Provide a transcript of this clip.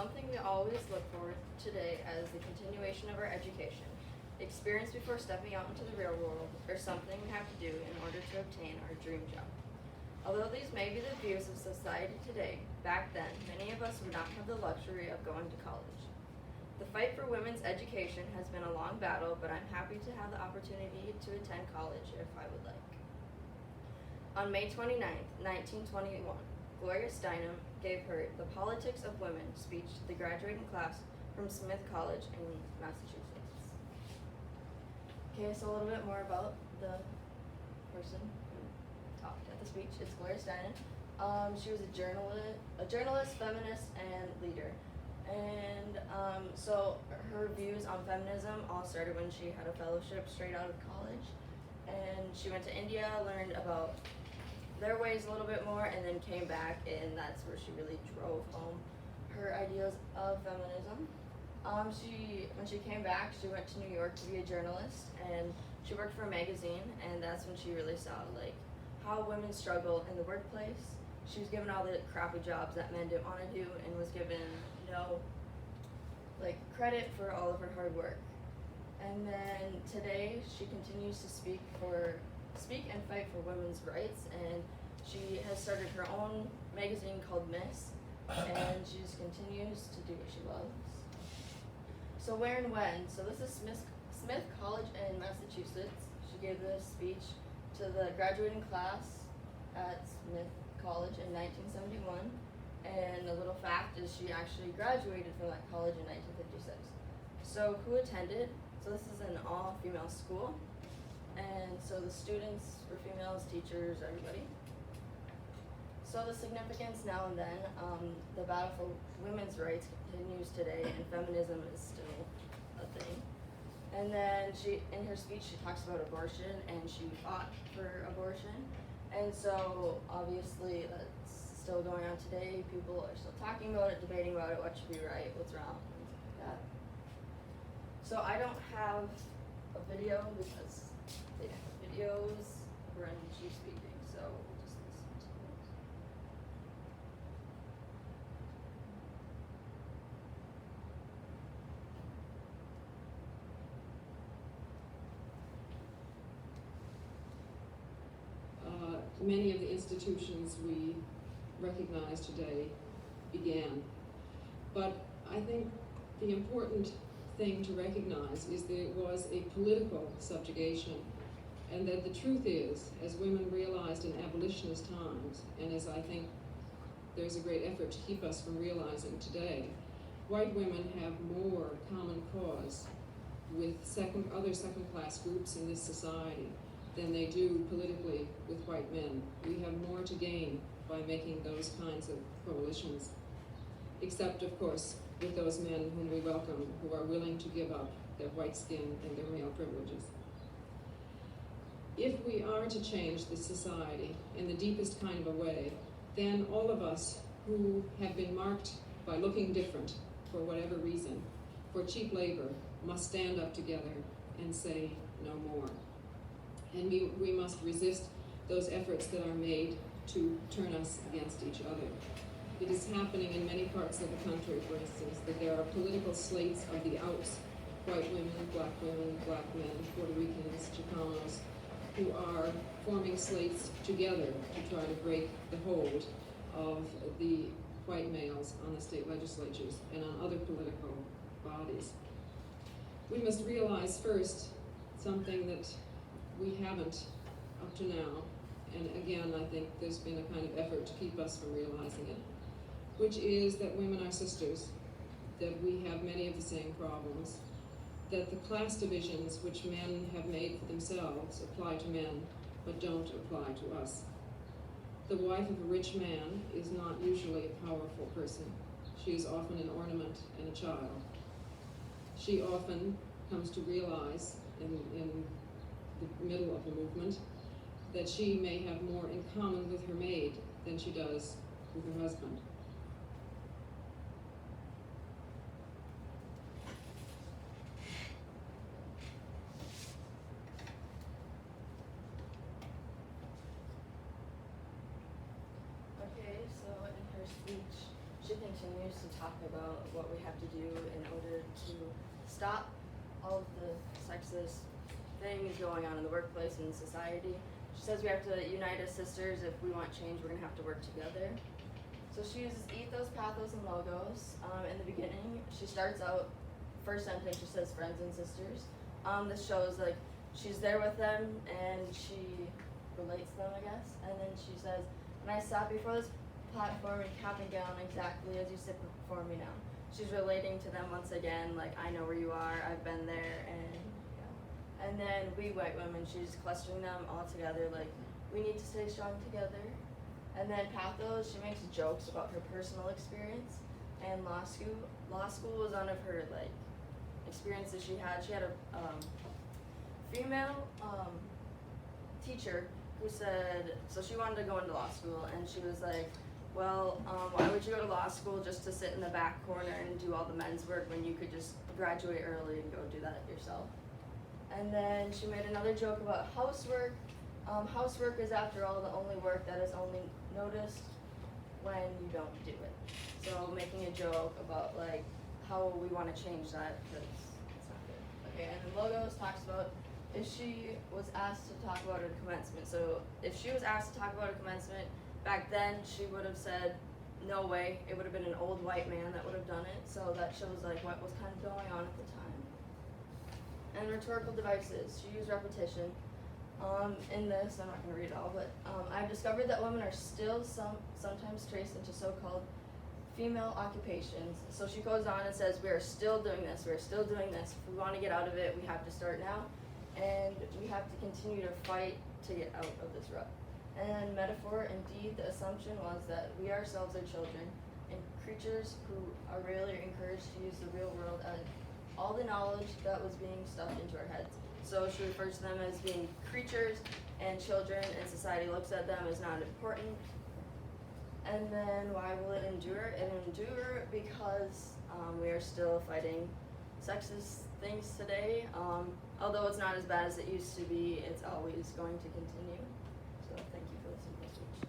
something we always look forward to today as the continuation of our education, experience before stepping out into the real world, or something we have to do in order to obtain our dream job. Although these may be the views of society today, back then, many of us would not have the luxury of going to college. The fight for women's education has been a long battle, but I'm happy to have the opportunity to attend college if I would like. On May 29th, 1921, Gloria Steinem gave her The Politics of Women speech to the graduating class from Smith College in Massachusetts. Okay, so a little bit more about the person who talked at the speech. It's Gloria Steinem. She was a journalist, feminist, and leader. And so her views on feminism all started when she had a fellowship straight out of college. And she went to India, learned about their ways a little bit more, and then came back, and that's where she really drove home her ideas of feminism. When she came back, she went to New York to be a journalist, and she worked for a magazine, and that's when she really saw like how women struggle in the workplace. She was given all the crappy jobs that men didn't want to do, and was given no credit for all of her hard work. And then today, she continues to speak and fight for women's rights, and she has started her own magazine called Miss, and she just continues to do what she loves. So where and when? So this is Smith College in Massachusetts. She gave this speech to the graduating class at Smith College in 1971, and a little fact is she actually graduated from that college in 1956. So who attended? So this is an all-female school, and so the students were females, teachers, everybody. So the significance now and then, the battle for women's rights continues today, and feminism is still a thing. And then in her speech, she talks about abortion, and she fought for abortion. And so obviously that's still going on today. People are still talking about it, debating about it, what should be right, what's wrong, things like that. So I don't have a video because they don't have videos when she's speaking, so we'll just listen to it. Many of the institutions we recognize today began. But I think the important thing to recognize is that it was a political subjugation, and that the truth is, as women realized in abolitionist times, and as I think there's a great effort to keep us from realizing today, white women have more common cause with other second-class groups in this society than they do politically with white men. We have more to gain by making those kinds of coalitions, except, of course, with those men whom we welcome, who are willing to give up their white skin and their male privileges. If we are to change this society in the deepest kind of a way, then all of us who have been marked by looking different, for whatever reason, for cheap labor, must stand up together and say no more. And we must resist those efforts that are made to turn us against each other. It is happening in many parts of the country, for instance, that there are political slates of the outs, white women, black men, Puerto Ricans, Chicanos, who are forming slates together to try to break the hold of the white males on the state legislatures and on other political bodies. We must realize first something that we haven't up to now, and again, I think there's been a kind of effort to keep us from realizing it, which is that women are sisters, that we have many of the same problems, that the class divisions which men have made for themselves apply to men, but don't apply to us. The wife of a rich man is not usually a powerful person. She is often an ornament and a child. She often comes to realize in the middle of the movement that she may have more in common with her maid than she does with her husband. Okay, so in her speech, she she continues to talk about what we have to do in order to stop all of the sexist things going on in the workplace and in society. She says we have to unite as sisters. If we want change, we're gonna have to work together. So she uses ethos, pathos, and logos. In the beginning, she starts out, first sentence, she says friends and sisters. This shows like she's there with them and she relates them, I guess. And then she says, when I sat before this platform and cap and gown exactly as you sit before me now. She's relating to them once again, like I know where you are, I've been there, and yeah. And then we white women, she's clustering them all together, like we need to stay strong together. And then pathos, she makes jokes about her personal experience and law school. Law school was one of her like experiences she had. She had a female teacher who said, so she wanted to go into law school, and she was like, well, why would you go to law school just to sit in the back corner and do all the men's work when you could just graduate early and go do that yourself? And then she made another joke about housework. Housework is, after all, the only work that is only noticed when you don't do it. So making a joke about like how we want to change that because it's not good. Okay, and then logos talks about if she was asked to talk about her commencement. So if she was asked to talk about her commencement, back then she would have said, no way, it would have been an old white man that would have done it. So that shows like what was kind of going on at the time. And rhetorical devices, she used repetition. In this, I'm not going to read it all, but I've discovered that women are still sometimes traced into so-called female occupations. So she goes on and says, we are still doing this, we are still doing this. If we want to get out of it, we have to start now. And we have to continue to fight to get out of this rut. And metaphor, indeed, the assumption was that we ourselves are children and creatures who are really encouraged to use the real world as all the knowledge that was being stuffed into our heads. So she refers to them as being creatures and children, and society looks at them as not important. And then why will it endure? It endure because we are still fighting sexist things today. Although it's not as bad as it used to be, it's always going to continue. So thank you for listening to my speech.